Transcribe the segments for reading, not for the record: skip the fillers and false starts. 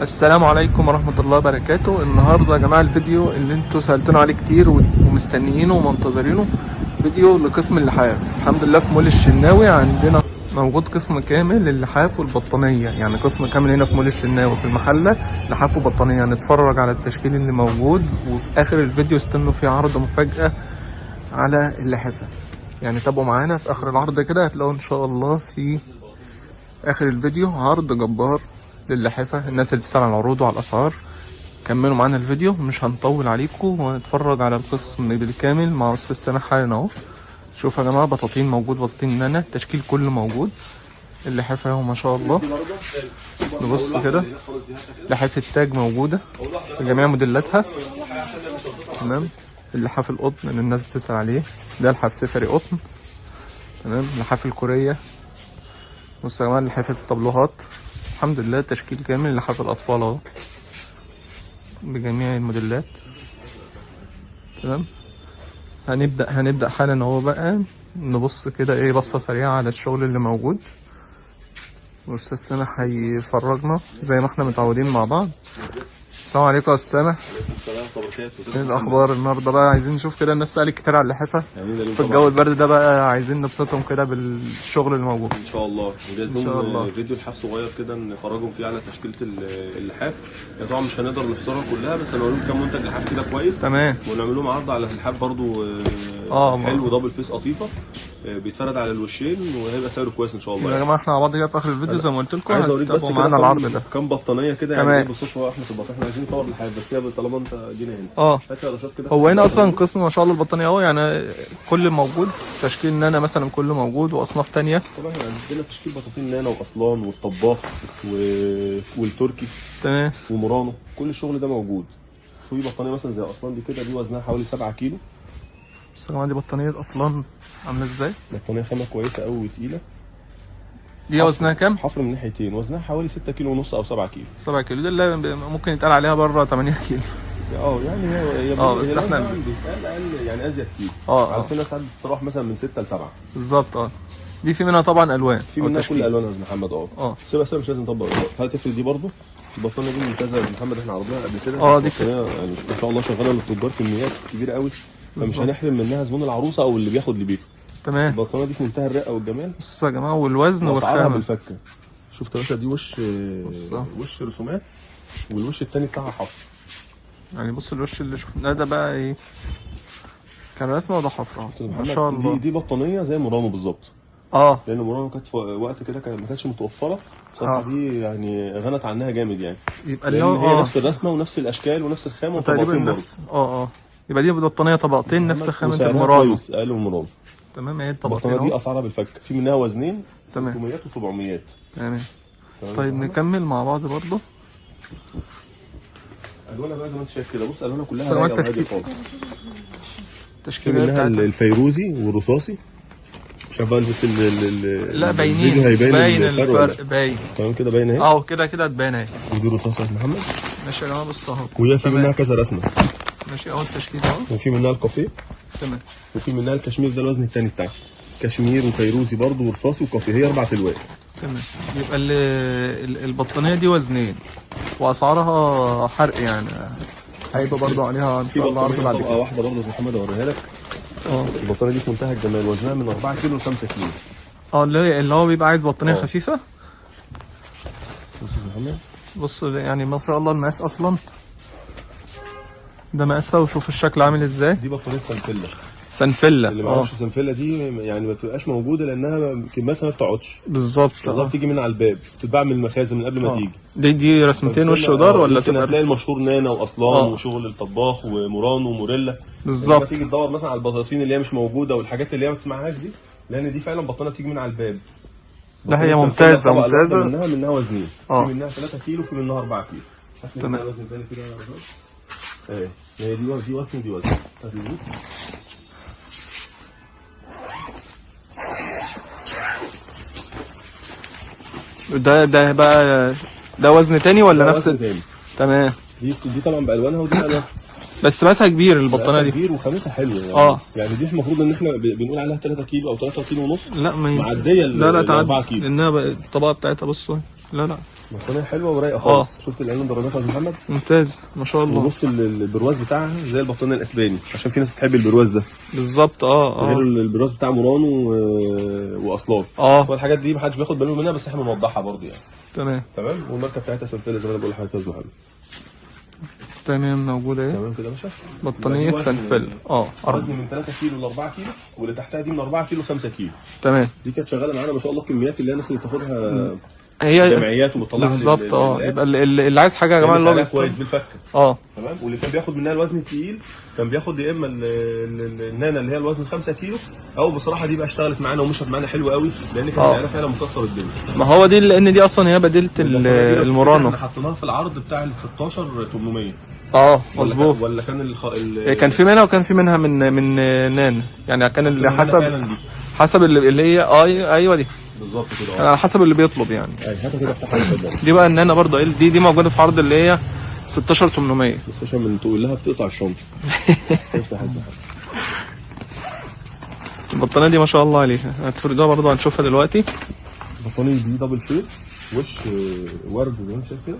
السلام عليكم ورحمة الله وبركاته. النهاردة يا جماعة الفيديو اللي انتوا سألتونا عليه كتير ومستنيينه ومنتظرينه، فيديو لقسم اللحاف. الحمد لله في مول الشناوي عندنا موجود قسم كامل للحاف والبطانية، يعني قسم كامل هنا في مول الشناوي في المحلة لحاف وبطانية. هنتفرج على التشكيل اللي موجود، وفي آخر الفيديو استنوا فيه عرض مفاجأة على اللحافة. يعني تابعوا معانا في آخر العرض كده، هتلاقوا إن شاء الله في آخر الفيديو عرض جبار للحافة. الناس اللي بتسأل على العروض وعلى الأسعار كملوا معانا الفيديو، مش هنطول عليكم ونتفرج على القسم بالكامل مع أستاذ سامح حالا اهو. شوفوا يا جماعة، بطاطين موجود، بطاطين نانا، التشكيل كله موجود. اللحافة اهو ما شاء الله. نبص كده، لحافة التاج موجودة في جميع موديلاتها. تمام. اللحاف القطن اللي الناس بتسأل عليه ده لحاف سفري قطن. تمام. اللحاف الكورية. بصوا يا جماعة لحافة الطبلوهات، الحمد لله تشكيل كامل. لحاف الأطفال اهو بجميع الموديلات. تمام. هنبدأ حالا اهو بقى. نبص كده ايه، بصة سريعة على الشغل اللي موجود، واستاذ سامح هيفرجنا زي ما احنا متعودين مع بعض. السلام عليكم يا استاذ سامح. السلام ورحمة الله وبركاته. ايه الاخبار النهارده بقى؟ عايزين نشوف كده، الناس سألت كتير على اللحافة في الجو البرد ده بقى، عايزين نبسطهم كده بالشغل اللي موجود. ان شاء الله نجهز إن شاء الله. لهم فيديو لحاف صغير كده نفرجهم فيه على تشكيله اللحاف. يعني طبعا مش هنقدر نحصرها كلها، بس هنقول لهم كام منتج لحاف كده كويس. تمام. ونعمل لهم عرض على اللحاف برضو حلو، دبل فيس قطيفه، بيتفرد على الوشين، وهيبقى سعره كويس ان شاء الله. يا جماعه احنا مع بعض كده في اخر الفيديو زي ما قلت لكم، عايز اوريك بس هتتابعوا معانا العرض ده. كام بطانيه كده تمام. يعني بالصدفه احنا احنا عايزين نصور اللحاف، بس هي طالما انت جينا هنا. هات يا رشاد كده. هو هنا اصلا قسم ما شاء الله البطانيه اهو، يعني كل موجود. تشكيل نانا مثلا كله موجود، واصناف تانية. طبعا احنا عندنا تشكيل بطاطين نانا واصلان والطباخ والتركي. تمام. ومورانو، كل الشغل ده موجود. في بطانيه مثلا زي اصلان دي كده، دي وزنها حوالي 7 كيلو. بس يا جماعه دي بطانيه اصلا عامله ازاي؟ بطانيه خامه كويسه قوي وتقيله. دي وزنها كام؟ حفر من ناحيتين، وزنها حوالي 6 كيلو ونص او 7 كيلو. 7 كيلو، ده اللي ممكن يتقال عليها بره 8 كيلو. يعني هي بس احنا بتتقال اقل، يعني ازيد كيلو. على سنه ساعات بتروح مثلا من 6 ل 7 بالظبط. دي في منها طبعا الوان، في منها كل الالوان يا محمد. سيبها مش لازم نطبق. هتفرق دي برضه. البطانيه دي ممتازه يا محمد، احنا عرضناها قبل كده. دي يعني ما شاء الله شغاله للتجار كميات كبيره قوي، فمش هنحرم منها زبون العروسه او اللي بياخد لبيته. تمام. البطانيه دي في منتهى الرقه والجمال. بصوا يا جماعه، والوزن والخامه بالفكه. شفت يا باشا، دي وش رسومات، والوش التاني بتاعها حفر. يعني بص الوش اللي شفناه ده بقى ايه، كان رسمه وده حفره ما شاء الله. دي بطانيه زي مورانو بالظبط. لان مورانو كانت في وقت كده ما كانتش متوفره بصراحه. دي يعني غنت عنها جامد يعني. يبقى اللي هي نفس الرسمه ونفس الاشكال ونفس الخامه تقريبا نفس يبقى دي بطانيه طبقتين نفس خامه المورانو. اقل من مورانو. تمام. هي الطبقتين البطانيه دي اسعارها بالفك، في منها وزنين. تمام. 600 و700. تمام. طيب نكمل مع بعض برضه. الوانها بقى زي ما انت شايف كده، بص الوانها كلها رايقه وهاديه خالص. التشكيله بتاعتها الفيروزي والرصاصي. شايف بقى لا باينين، باين الفرق باين. تمام كده باين اهي. كده تبان اهي. ودي رصاصه يا محمد. ماشي يا جماعه، بص اهو. وهي في منها كذا رسمه. ماشي اهو التشكيل اهو. وفي منها الكافيه. تمام. وفي منها الكشمير، ده الوزن الثاني بتاعها. كشمير وفيروزي برضه ورصاصي وكافيه، هي 4 الوان. تمام. يبقى البطانيه دي وزنين واسعارها حرق، يعني هيبقى برضه عليها ان شاء الله عرض بعد كده. واحده برضه يا محمد اوريها لك. البطانيه دي في منتهى الجمال، وزنها من 4 كيلو ل 5 كيلو. اللي هو بيبقى عايز بطانيه خفيفه. بص يا محمد، بص يعني ما شاء الله المقاس اصلا ده مقاسها، وشوف الشكل عامل ازاي. دي بطانيه سنفله. اللي ما يعرفش سنفله دي يعني ما بتبقاش موجوده، لانها كميتها ما بتقعدش بالظبط. والله بتيجي من على الباب، بتتباع من المخازن من قبل ما تيجي. دي رسمتين وش ودار ولا هتلاقي المشهور نانا واصلان وشغل الطباخ ومورانو وموريلا بالظبط. لما تيجي تدور مثلا على البطاطين اللي هي مش موجوده والحاجات اللي هي ما تسمعهاش دي، لان دي فعلا بطانه بتيجي من على الباب. ده هي ممتازه ممتازه. منها وزنين. في منها 3 كيلو، في منها 4 كيلو. تمام. وزن تاني كده هي دي وزن ودي وزن. ده بقى ده وزن تاني ولا نفس تاني؟ تمام. دي طبعا بالوانها ودي بالوانها، بس ماسها كبير البطانيه دي. كبير وخامتها حلوه يعني. يعني دي المفروض ان احنا بنقول عليها 3 كيلو او 3 كيلو ونص. لا ما معديه لا 4 كيلو. لانها الطبقه بتاعتها بصوا لا لا بطانيه حلوه ورايقه خالص. شفت الالوان درجاتها يا محمد؟ ممتاز ما شاء الله. وبص البرواز بتاعها زي البطانيه الاسباني، عشان في ناس بتحب البرواز ده بالظبط. غير البرواز بتاع مورانو واصلان. والحاجات دي محدش بياخد باله منها، بس احنا بنوضحها برضه يعني. تمام. والماركه بتاعتها سنفيلا زي ما انا بقول لحضرتك يا استاذ محمد. تمام موجوده اهي. تمام كده يا باشا. بطانيه سنفيلا وزن من 3 كيلو ل 4 كيلو، واللي تحتها دي من 4 كيلو ل 5 كيلو. تمام. دي كانت شغاله معانا ما شاء الله كميات، اللي هي الناس اللي بتاخدها هي جمعيات وبتطلعها بالظبط. يبقى اللي عايز حاجه يا جماعه اللي هو كويس بالفكه. تمام. واللي كان بياخد منها الوزن الثقيل كان بياخد يا اما النانا اللي هي الوزن 5 كيلو، او بصراحه دي بقى اشتغلت معانا ومشت معانا حلوه قوي، لان كان سعرها فعلا مكسر الدنيا. ما هو دي لان دي اصلا هي بديله المورانو. احنا حطيناها في العرض بتاع ال 16800. مظبوط. ولا كان كان في منها وكان في منها من نانا، يعني كان اللي حسب اللي هي ايوه دي بالظبط كده. على حسب اللي بيطلب يعني. هاتها كده افتحها. دي بقى النانا برضه دي موجوده في عرض اللي هي 16800. بس عشان من تقول لها بتقطع الشنطه. افتح. البطانيه دي ما شاء الله عليها، هتفردوها برضه هنشوفها دلوقتي. البطانيه دي دبل فيس، وش ورد زي ما انت شايف كده،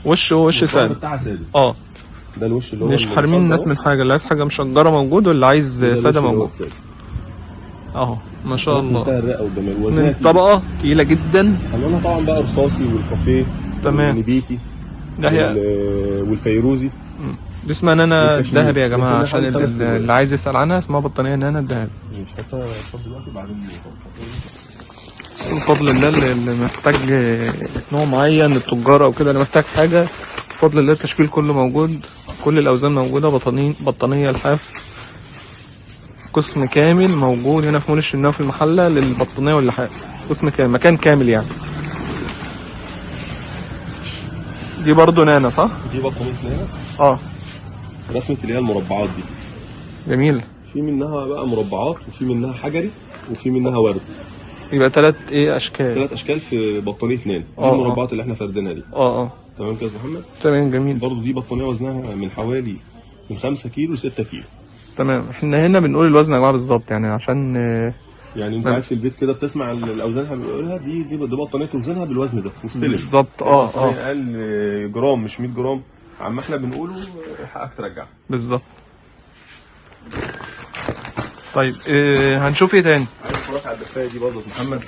وش ساده بتاعها ساده. ده الوش اللي هو مش حارمين الناس من حاجه، اللي عايز حاجه مشجره موجود، واللي عايز ساده موجود. ما شاء الله. منتهى الرقه والجمال. من طبقه تقيله جدا. الوانها طبعا بقى رصاصي والكافيه. تمام. والنبيتي ده هي والفيروزي. دي اسمها نانا الذهبي يا جماعه، عشان اللي عايز يسال عنها اسمها بطانيه نانا الذهبي. مش هاتها دلوقتي بعدين. بس بفضل الله اللي محتاج نوع معين التجار او كده، اللي محتاج حاجه بفضل الله التشكيل كله موجود، كل الاوزان موجوده. بطانيه الحاف قسم كامل موجود هنا في مول الشناوي في المحله للبطانيه واللحاف، قسم كامل، مكان كامل يعني. دي برضو نانا صح؟ دي بطانيه نانا. رسمه اللي هي المربعات دي جميل. في منها بقى مربعات، وفي منها حجري، وفي منها ورد. يبقى 3 اشكال. 3 اشكال في بطانيه نانا. دي المربعات اللي احنا فردينها دي. تمام كده يا محمد. تمام جميل. برضو دي بطانيه وزنها من حوالي من 5 كيلو ل 6 كيلو. تمام. احنا هنا بنقول الوزن يا جماعه بالظبط، يعني عشان يعني انت قاعد في البيت كده بتسمع الاوزان احنا بنقولها، دي بطانيه توزنها بالوزن ده مستلم بالظبط. اقل جرام مش 100 جرام عم احنا بنقوله، حقك ترجع بالظبط. طيب هنشوف ايه تاني؟ عايز اتفرج على الدفايه دي برضه يا محمد.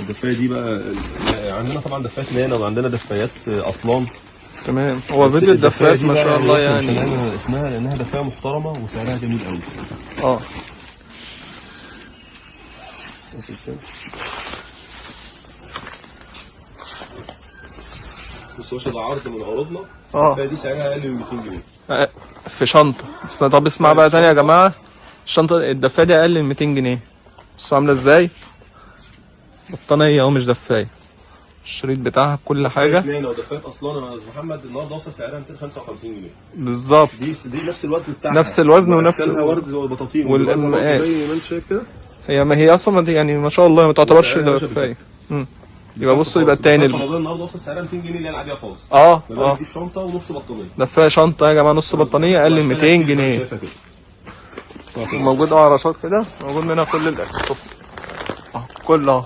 الدفايه دي بقى عندنا طبعا دفايات نانا، وعندنا دفايات اصلان. تمام. هو فيديو الدفايات ما شاء الله يعني اسمها لانها دفايه محترمه وسعرها جميل قوي. بص يا باشا، ده عرض من عروضنا. الدفايه دي سعرها اقل من 200 جنيه في شنطه. طب اسمع بقى تاني يا جماعه، الشنطه الدفايه دي اقل من 200 جنيه. بصوا عامله ازاي، بطانيه اهو مش دفايه، الشريط بتاعها كل حاجه. نانا ودفايات اصلان يا استاذ محمد النهارده وصل سعرها 255 جنيه بالظبط. دي نفس الوزن بتاعها، نفس الوزن ونفس ورد زي البطاطين والمقاس زي ما انت شايف كده. ما هي اصلا يعني ما شاء الله ما تعتبرش دفايه. يبقى بصوا، يبقى التاني النهارده وصل سعرها 200 جنيه اللي هي العاديه خالص. دي شنطه ونص بطانيه. دفايه شنطه يا جماعه نص بطانيه اقل من 200 جنيه. موجود على رشاط كده، موجود منها كل الفصل كله.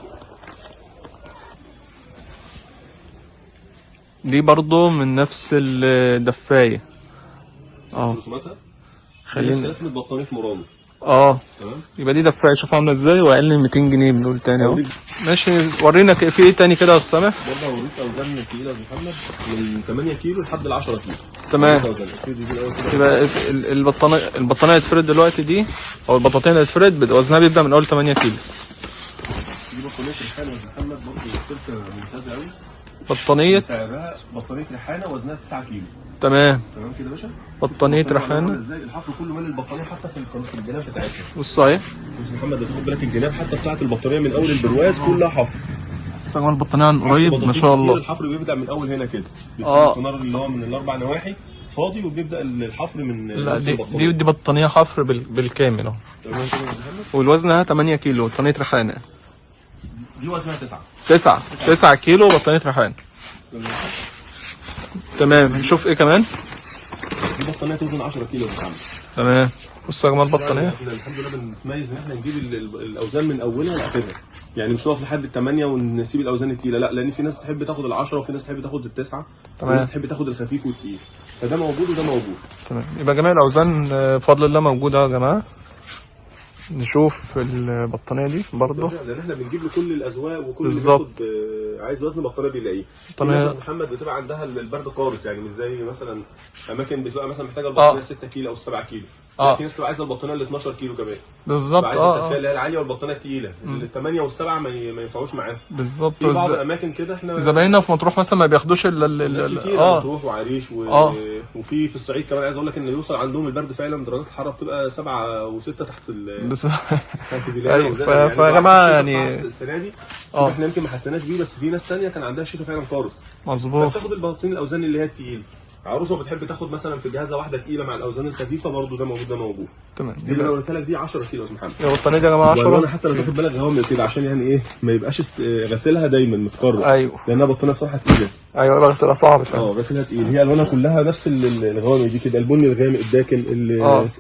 دي برضو من نفس الدفايه. رسوماتها خلينا رسمه بطانيه مورانو. تمام. يبقى دي دفايه، شوف عامله ازاي، واقل من 200 جنيه بنقول تاني اهو. ماشي. ورينا في ايه تاني كده يا استاذ سامح. برضه هوريك اوزان تقيله يا محمد من 8 كيلو لحد ال 10 كيلو. تمام. يبقى البطانيه هتفرد دلوقتي دي، او البطاطين اللي هتفرد وزنها بيبدا من اول 8 كيلو. دي بطانيه ريحانه يا محمد، برضه السلسله ممتازه قوي. بطانيه سعرها بطانيه ريحانه وزنها 9 كيلو. تمام كده يا باشا. بطانيه ريحانه ازاي الحفر كله مال البطانيه حتى في الجناب بتاعتها. بص اهي. بص يا محمد، تاخد بالك الجناب حتى بتاعت البطانيه من اول البرواز كلها حفر. بص يا جماعه البطانيه عن قريب ما شاء الله. الحفر بيبدا من اول هنا كده. الكنار اللي هو من الاربع نواحي فاضي، وبيبدا الحفر من لا دي بطانيه حفر بالكامل اهو. تمام كده يا محمد. والوزنها 8 كيلو بطانيه ريحانه. دي وزنها 9 كيلو بطانيه ريحانه. تمام. نشوف ايه كمان. دي بطانيه توزن 10 كيلو يا محمد. تمام. بصوا يا جماعه البطانيه، احنا الحمد لله بنتميز ان احنا نجيب الاوزان من اولها لاخرها. يعني مش نقف لحد ال8 ونسيب الاوزان التقيله، لا، لان في ناس تحب تاخد ال10 وفي ناس تحب تاخد ال9 وفي ناس تحب تاخد الخفيف والتقيل، فده موجود وده موجود. تمام. يبقى جميع الاوزان بفضل الله موجوده يا جماعه. نشوف البطانيه دي برضه، لان احنا بنجيب له كل الاذواق وكل بالظبط. اللي بياخد عايز وزن بطانيه بيلاقيه. بطانيه محمد بتبقى عندها البرد قارس، يعني مش زي مثلا اماكن بتبقى مثلا محتاجه البطانيه 6 كيلو او 7 كيلو. في ناس بتبقى عايزه البطانيه ال 12 كيلو كمان بالظبط. عايزه التدفئه اللي هي العاليه والبطانيه الثقيله، ال8 وال7 ما ينفعوش معاهم بالظبط. في بعض الاماكن كده احنا زبايننا في مطروح مثلا ما بياخدوش مطروح وعريش وفي الصعيد كمان. عايز اقول لك ان يوصل عندهم البرد فعلا درجات الحراره بتبقى 7 و6 تحت فيا جماعه يعني السنه دي احنا يمكن ما حسيناش بيه، بس في ناس ثانيه كان عندها الشتاء فعلا قارس. مظبوط. بتاخد البطاطين الاوزان اللي هي التقيله. عروسه بتحب تاخد مثلا في جهازها واحده تقيله مع الاوزان الخفيفه، برضه ده موجود ده موجود. تمام. دي اللي انا قلت لك دي 10 كيلو يا محمد. البطانيه دي يا جماعه 10. وانا حتى لو تاخد بالك غوامض كده عشان يعني ايه ما يبقاش غسيلها دايما متكرر. ايوه. لانها بطانيه بصراحه تقيله. ايوه غسيلها صعب فعلا. غسيلها تقيل. هي الوانها كلها نفس الغوامض دي كده، البني الغامق الداكن،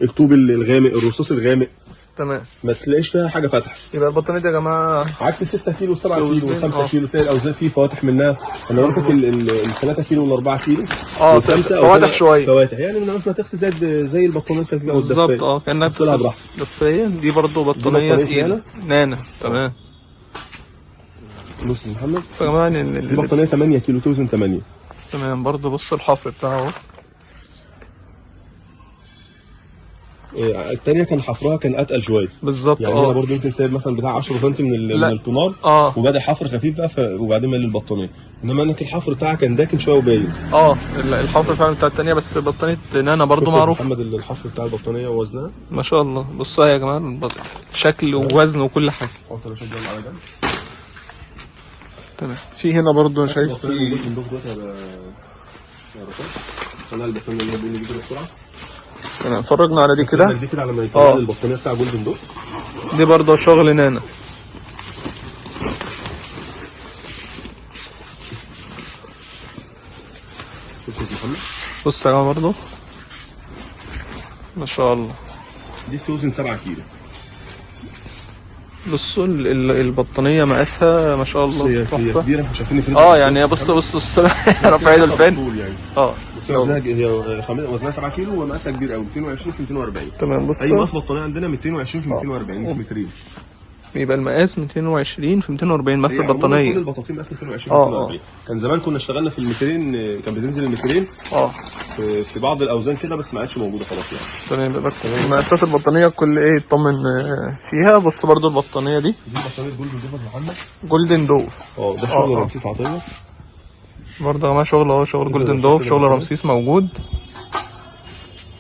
الطوب الغامق، الرصاص الغامق. تمام. ما تلاقيش فيها حاجه فاتحه. يبقى البطانيه دي يا جماعه عكس 6 كيلو و7 كيلو و5 كيلو تلاقي الاوزان فيه فواتح منها. انا ماسك ال3 كيلو وال4 كيلو فواتح شويه، فواتح يعني من ما تغسل زي البطانيه الخفيفه او الدفايه بالظبط. كانها بتغسل دفايه. دي برضه بطانيه تقيله نانا. تمام. بص يا محمد بص يا جماعه دي بطانيه 8 كيلو توزن 8. تمام. برضه بص الحفر بتاعه اهو. الثانيه كان حفرها كان اتقل شويه بالظبط. يعني انا برضه يمكن سايب مثلا بتاع 10 سم من الطناب وبدا حفر خفيف بقى وبعدين مال البطانيه. انما انك الحفر بتاعها كان داكن شويه وباين. الحفر فعلا بتاع الثانيه، بس بطانيه نانا برضه معروف. محمد الحفر بتاع البطانيه ووزنها ما شاء الله. بصوا يا جماعه شكل ووزن وكل حاجه. على جنب. تمام. في هنا برضه شايف في انا البطانيه اللي بنقول نجيبها بسرعه. تمام. اتفرجنا على دي كده. دي كده على ما يطلع البطانيه بتاع جولدن دوب. دي برضه شغل نانا. شوف يا محمد. بص يا جماعه برضه ما شاء الله. دي بتوزن 7 كيلو. بصوا البطانيه مقاسها ما شاء الله هي كبيره. احنا شايفين في يعني بص رفع ايد الفين يعني. بس وزنها 7 كيلو ومقاسها كبير قوي 220 في 240. تمام. بص اي مقاس بطانيه عندنا 220 في 240 مش مترين. يبقى المقاس 220 في 240 مقاس البطانيه. كل البطاطين مقاس 220 في 240. كان زمان كنا اشتغلنا في المترين، كان بتنزل المترين في بعض الاوزان كده، بس ما عادش موجوده خلاص يعني. تمام. مقاسات البطانيه كل يطمن فيها. بص برضو البطانيه دي بطانيه جولدن دوف يا محمد. جولدن دوف. ده شغل رمسيس عطيه برضه يا جماعه. شغل جولدن دوف، شغل رمسيس موجود.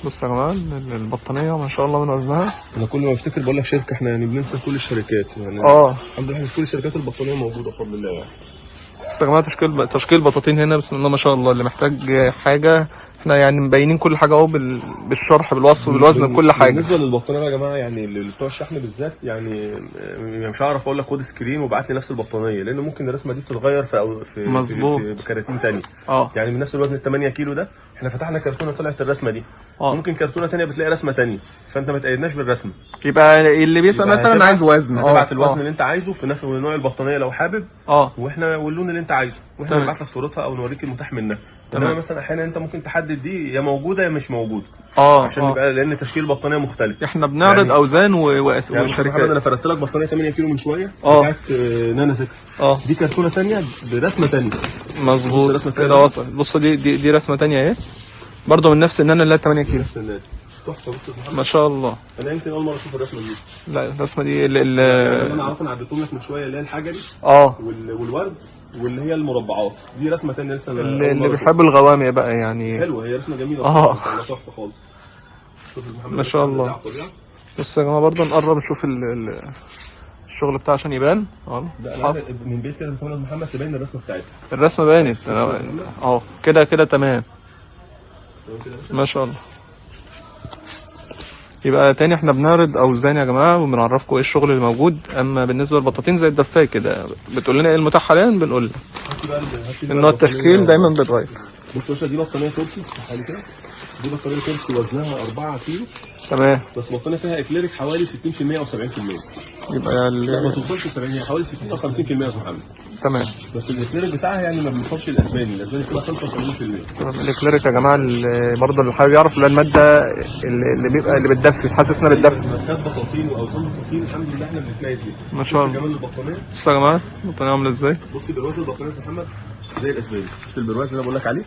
بص يا جماعه البطانيه ما شاء الله من وزنها. انا كل ما افتكر بقول لك شركه، احنا يعني بننسى كل الشركات يعني. الحمد لله كل شركات البطانيه موجوده بفضل الله يعني. بس يا جماعه تشكيل بطاطين هنا بسم الله ما شاء الله. اللي محتاج حاجه احنا يعني مبينين كل حاجه اهو بالشرح بالوصف بالوزن بكل حاجه. بالنسبه للبطانيه يا جماعه يعني اللي بتوع الشحن بالذات يعني مش هعرف اقول لك خد سكرين وابعت لي نفس البطانيه، لان ممكن الرسمه دي بتتغير في مظبوط في كراتين ثانيه. يعني من نفس الوزن ال 8 كيلو ده احنا فتحنا كرتونه طلعت الرسمه دي. ممكن كرتونه ثانيه بتلاقي رسمه ثانيه، فانت ما تقيدناش بالرسمه. يبقى اللي بيسال مثلا عايز وزن تبعت الوزن اللي انت عايزه في نفس نوع البطانيه لو حابب. واحنا واللون اللي انت عايزه، واحنا نبعت لك صورتها او نوريك المتاح منها. انما مثلا احيانا انت ممكن تحدد دي يا موجوده يا مش موجوده. عشان يبقى لان تشكيل البطانيه مختلف. احنا بنعرض يعني اوزان وشركات. انا فردت لك بطانيه 8 كيلو من شويه بتاعت نانا ذكر. دي كرتونه ثانيه برسمه ثانيه. مظبوط كده وصل. بص دي رسمه ثانيه اهي برضه من نفس النانا اللي هي 8 كيلو. تحفه. بص ما شاء الله. انا يمكن اول مره اشوف الرسمه دي. لا الرسمه دي انا عارف انا عديتهم لك من شويه اللي هي الحجري والورد واللي هي المربعات. دي رسمه ثانيه لسه اللي بيحب الغوامق بقى يعني. حلوه هي رسمه جميله. تحفه خالص. ما شاء الله. بص يا جماعه برضه نقرب نشوف الشغل بتاعه عشان يبان. من بعيد كده كمان محمد تبين الرسمه بتاعتها. الرسمه بانت كده تمام. ما شاء الله. يبقى تاني احنا بنعرض اوزان يا جماعه وبنعرفكم ايه الشغل اللي موجود. اما بالنسبه للبطاطين زي الدفايه كده بتقول لنا ايه المتاح حاليا بنقول لك ان هو التشكيل دايما بيتغير. بص يا باشا دي بطانيه تركي كده. دي بطانيه تركي وزنها 4 كيلو تمام. بس البطانيه فيها اكليريك حوالي 60% او 70%. يبقى لا ما توصلش 70، هي حوالي 60 او 50% يا استاذ محمد. تمام. بس الاكليريك بتاعها يعني ما بيوصلش الاسباني بتبقى 85%. تمام. الاكليريك يا جماعه اللي برضه اللي حابب يعرف اللي هي الماده اللي بيبقى اللي بتدفي، تحسسنا بالدفء. ماركات بطاطين واوزان بطاطين الحمد لله احنا بنتميز بيها. ما شاء الله. كمان البطانيه بصوا يا جماعه البطانيه عامله ازاي. بصي برواز البطانيه يا محمد زي الاسباني. شفت البرواز اللي انا بقول لك عليه؟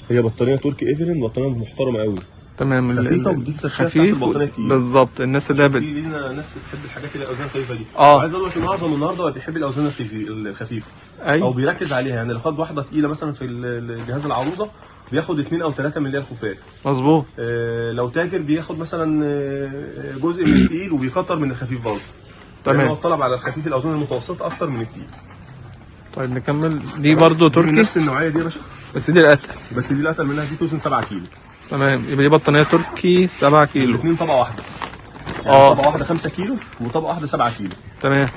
هي بطانيه تركي ايفرين، بطانيه محترمه قوي. تمام. خفيفه وبتديك تشفير خفيف البطانيه تقيل. بالظبط. الناس اللي في لينا ناس بتحب الحاجات اللي الاوزان الخفيفه دي. اه عايز اقول لك معظم النهارده بقى بيحب الاوزان الخفيفه. ايوه. او بيركز عليها، يعني لو خد واحده تقيله مثلا في الجهاز العروضه بياخد 2 او 3 من اللي هي الخفاف. مظبوط. لو تاجر بياخد مثلا جزء من التقيل وبيكتر من الخفيف برضه. تمام. هو الطلب على الخفيف الاوزان المتوسطه اكتر من التقيل. طيب نكمل. دي برضه تركي نفس النوعيه دي يا باشا، بس دي الاتقل. بس دي الاتقل منها، دي توزن 7 كيلو. تمام. يبقى دي بطانيه تركي 7 كيلو. الاثنين طبقه واحده. يعني طبقه واحده 5 كيلو وطبقه واحده 7 كيلو. تمام.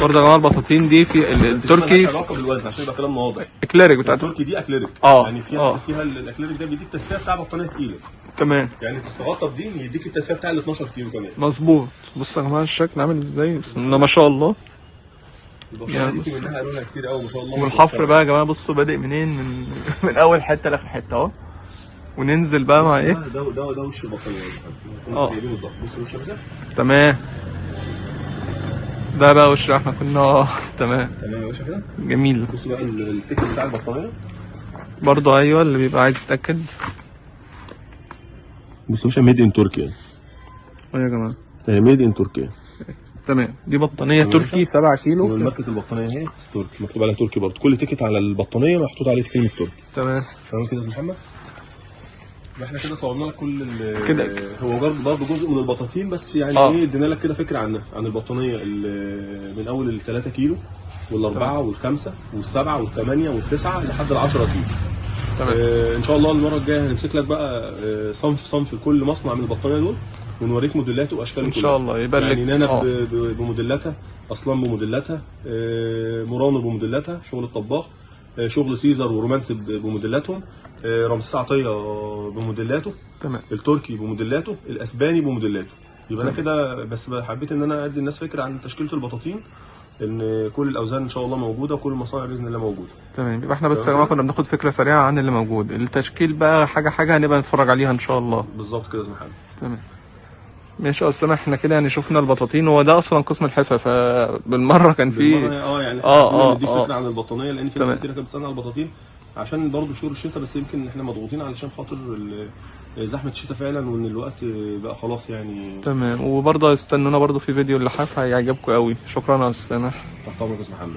برضه يا جماعه البطاطين دي في التركي مالهاش علاقه بالوزن عشان يبقى كلامنا واضح. اكليريك بتاعت التركي دي اكليريك. يعني فيها الاكليريك ده بيديك تدفئه بتاع بطانيه تقيله. تمام. يعني تستغطى بدي يديك التدفئه بتاع ال 12 كيلو كمان. مظبوط. بصوا يا جماعه الشكل عامل ازاي، بسم الله ما شاء الله. يعني منها لونها كتير قوي ما شاء الله. والحفر بقى يا جماعه بصوا بادئ منين، من اول حته لاخر حته اهو. وننزل بقى مع ايه. ده وش البطانيه. جايبين الضغط. بص وش يا باشا. تمام. ده بقى وش احنا كنا تمام. تمام يا باشا كده. جميل. بص بقى التيكت بتاع البطانيه برضه ايوه اللي بيبقى عايز يتاكد. بص يا باشا ميد ان تركيا. ايوه يا جماعه هي ميد ان تركيا. تمام. دي بطانيه تركي 7 كيلو. ماركه البطانيه اهي تركي، مكتوب عليها تركي برضه. كل تيكت على البطانيه محطوط عليه كلمه تركي. تمام. تمام كده يا استاذ محمد. احنا كده صورنا لك كل كده. هو برضه جزء من البطاطين بس يعني ايه ادينا لك كده فكره عنها، عن البطانيه من اول ال 3 كيلو والاربعه والخمسه والسبعه والثمانيه والتسعه لحد ال 10 كيلو. تمام. ان شاء الله المره الجايه هنمسك لك بقى صنف لكل مصنع من البطانيه دول ونوريك موديلاته واشكاله ان شاء الله. يبقى يعني نانا بموديلاتها، اصلان بموديلاتها، مرانو بموديلاتها، شغل الطباخ، شغل سيزر ورومانس بموديلاتهم، رمسيس عطيه بموديلاته. تمام. التركي بموديلاته، الاسباني بموديلاته. يبقى انا كده بس حبيت ان انا ادي الناس فكره عن تشكيله البطاطين، ان كل الاوزان ان شاء الله موجوده وكل المصانع باذن الله موجوده. تمام. يبقى احنا بس يا جماعه كنا بناخد فكره سريعه عن اللي موجود. التشكيل بقى حاجه هنبقى نتفرج عليها ان شاء الله. بالظبط كده يا استاذ محمد. تمام. ماشي يا استاذ. احنا كده يعني شفنا البطاطين، هو ده اصلا قسم الحفا، فبالمره كان في يعني نديك فكره عن البطانيه لان في ناس كتير كانت بتسالنا على البطاطين عشان برضه شهور الشتاء، بس يمكن احنا مضغوطين علشان خاطر زحمه الشتاء فعلا وان الوقت بقى خلاص يعني. تمام. وبرضه استنونا برضه في فيديو اللحاف هيعجبكم قوي. شكرا يا استاذ سامح. تحت امرك يا استاذ محمد.